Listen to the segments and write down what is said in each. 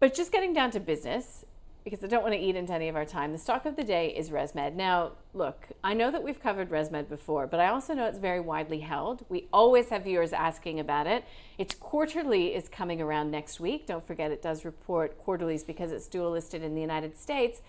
But just getting down to business, because I don't want to eat into any of our time, the stock of the day is Resmed. Now, look, I know that we've covered Resmed before, but I also know it's very widely held. We always have viewers asking about it. Its quarterly is coming around next week. Don't forget, it does report quarterlies because it's dual listed in the United States.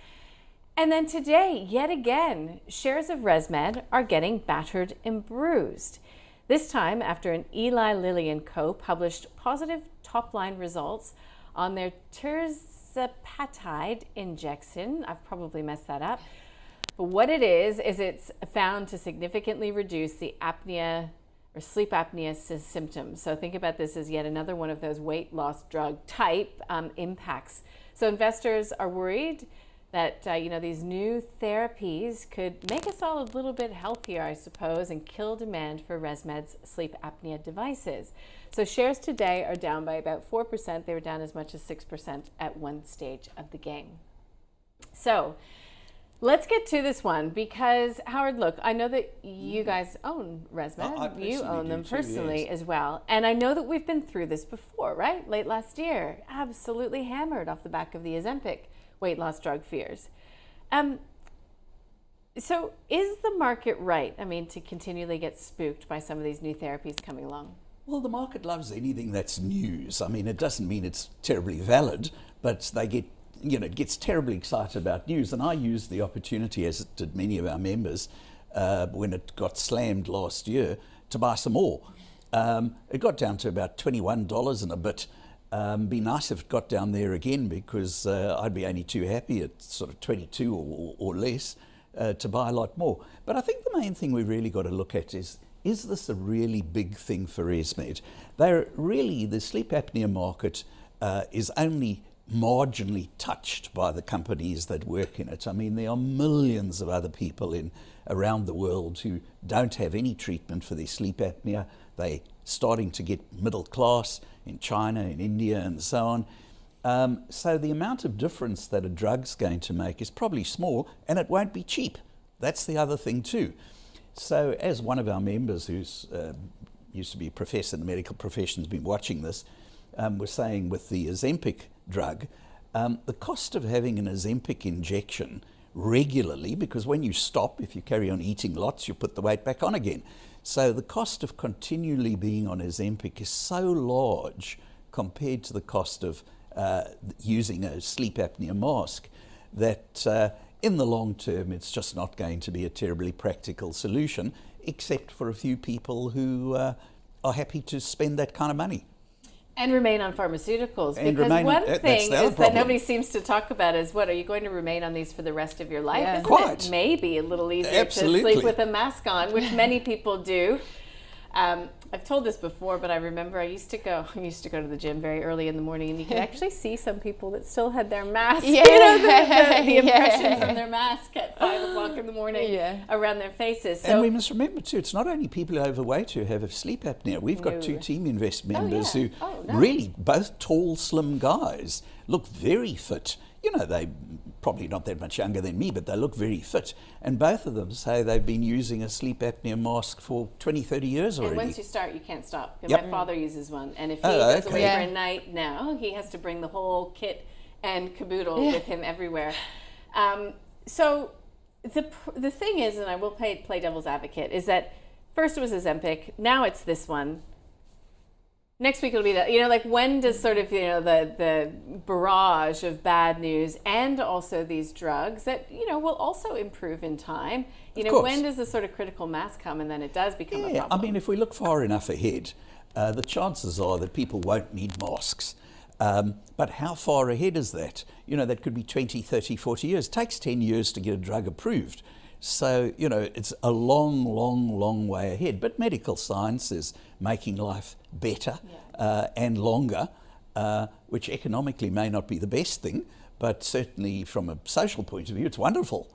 And then today, yet again, shares of Resmed are getting battered and bruised. This time after an Eli Lilly and Co published positive top-line results on their tirzepatide injection. I've probably messed that up. But what it is it's found to significantly reduce the apnea or sleep apnea symptoms. So think about this as yet another one of those weight loss drug type impacts. So investors are worried that these new therapies could make us all a little bit healthier, I suppose, and kill demand for Resmed's sleep apnea devices. So shares today are down by about 4%. They were down as much as 6% at one stage of the game. So let's get to this one because, Howard, look, I know that you guys own Resmed. You own them personally yes. as well. And I know that we've been through this before, right? Late last year, absolutely hammered off the back of the Ozempic weight loss drug fears. So is the market right, to continually get spooked by some of these new therapies coming along? Well, the market loves anything that's news. It doesn't mean it's terribly valid, but they gets terribly excited about news. And I used the opportunity, as did many of our members, when it got slammed last year, to buy some more. It got down to about $21 and a bit. Be nice if it got down there again because I'd be only too happy at sort of 22 or less to buy a lot more. But I think the main thing we've really got to look at is this a really big thing for Resmed? The sleep apnea market is only marginally touched by the companies that work in it. There are millions of other people around the world who don't have any treatment for their sleep apnea. They're starting to get middle class in China, in India, and so on. So the amount of difference that a drug's going to make is probably small, and it won't be cheap. That's the other thing too. So as one of our members who's used to be a professor in the medical profession has been watching this, was saying with the Ozempic drug, the cost of having an Ozempic injection regularly, because when you stop, if you carry on eating lots, you put the weight back on again. So the cost of continually being on Ozempic is so large compared to the cost of using a sleep apnea mask that in the long term it's just not going to be a terribly practical solution, except for a few people who are happy to spend that kind of money. And remain on pharmaceuticals. And because remain, one that's thing the other is that problem. nobody seems to talk about is, what, are you going to remain on these for the rest of your life? Yeah. Isn't Quite. it maybe a little easier Absolutely. to sleep with a mask on, which many people do? I've told this before, but I remember I used to go to the gym very early in the morning, and you could actually see some people that still had their mask, Yeah. the impression from their mask at 5 o'clock in the morning around their faces. So, and we must remember too, it's not only people who are overweight who have a sleep apnea. We've got two Team Invest members who really, both tall, slim guys, look very fit. They probably not that much younger than me, but they look very fit. And both of them say they've been using a sleep apnea mask for 20, 30 years already. And once you start, you can't stop. Yep. My father uses one, and if he goes away Yeah. for a night now, he has to bring the whole kit and caboodle with him everywhere. So the thing is, and I will play devil's advocate, is that first it was Ozempic, now it's this one. Next week it'll be that, when does sort of, the barrage of bad news and also these drugs that, will also improve in time, when does the sort of critical mass come and then it does become a problem? If we look far enough ahead, the chances are that people won't need masks. But how far ahead is that? That could be 20, 30, 40 years. It takes 10 years to get a drug approved. So, it's a long, long, long way ahead. But medical science is making life better and longer, which economically may not be the best thing, but certainly from a social point of view, it's wonderful.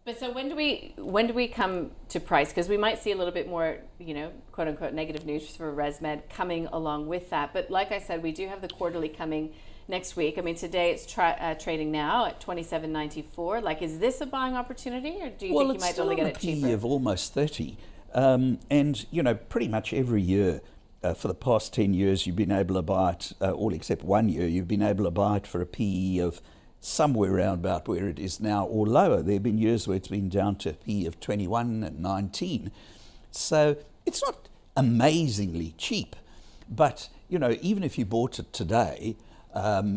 But so when do we come to price? Because we might see a little bit more, quote unquote, negative news for Resmed coming along with that. But like I said, we do have the quarterly coming next week. Today it's trading now at $27.94. Is this a buying opportunity, or do you think you might be able to get it cheaper? Well, it's still on a PE of almost 30. And, pretty much every year for the past 10 years, you've been able to buy it, all except 1 year, you've been able to buy it for a PE of somewhere around about where it is now or lower. There have been years where it's been down to a PE of 21 and 19. So it's not amazingly cheap, but even if you bought it today,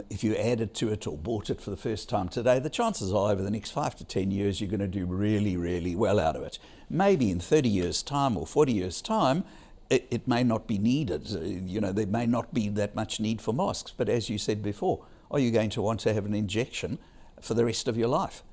if you added to it or bought it for the first time today, the chances are over the next 5 to 10 years you're going to do really, really well out of it. Maybe in 30 years' time or 40 years' time, it may not be needed. There may not be that much need for masks, but as you said before, are you going to want to have an injection for the rest of your life?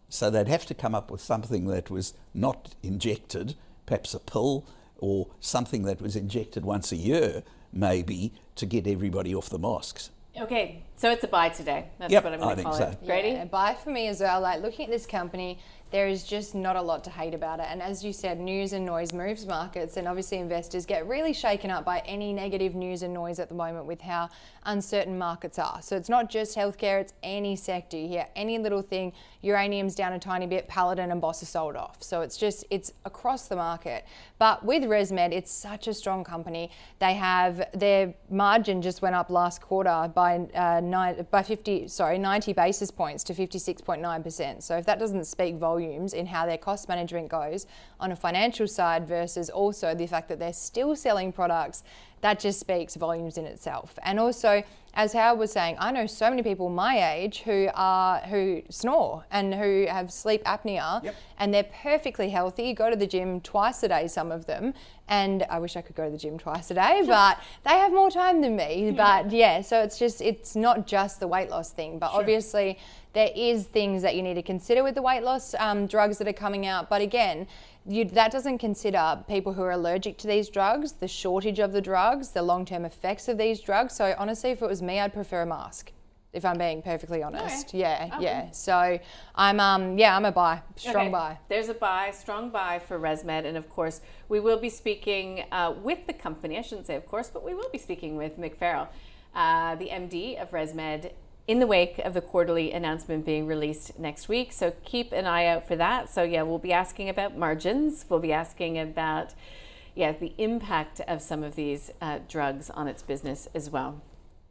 So they'd have to come up with something that was not injected, perhaps a pill, or something that was injected once a year, maybe, to get everybody off the masks. Okay, so it's a buy today. That's Yep, what I'm going to call I think it. so. Grady? Yeah, buy for me as well. Like, looking at this company, there is just not a lot to hate about it. And as you said, news and noise moves markets, and obviously investors get really shaken up by any negative news and noise at the moment with how uncertain markets are. So it's not just healthcare, it's any sector. You hear any little thing, uranium's down a tiny bit, Paladin and Boss are sold off. So it's across the market. But with Resmed, it's such a strong company. They have, their margin just went up last quarter by 90 basis points to 56.9%. So if that doesn't speak volumes in how their cost management goes on a financial side versus also the fact that they're still selling products, that just speaks volumes in itself. And also, as Howard was saying, I know so many people my age who snore and who have sleep apnea, Yep. and they're perfectly healthy, go to the gym twice a day, some of them, and I wish I could go to the gym twice a day, but they have more time than me. But yeah, so it's not just the weight loss thing, but obviously there is things that you need to consider with the weight loss drugs that are coming out. But again, that doesn't consider people who are allergic to these drugs, the shortage of the drugs, the long-term effects of these drugs. So honestly, if it was me, I'd prefer a mask, if I'm being perfectly honest. Okay. Yeah. So I'm a buy, strong buy. There's a buy, strong buy for Resmed. And of course, we will be speaking with the company. I shouldn't say of course, but we will be speaking with Mick Farrell, the MD of Resmed, in the wake of the quarterly announcement being released next week. So keep an eye out for that. So yeah, we'll be asking about margins. We'll be asking about the impact of some of these drugs on its business as well.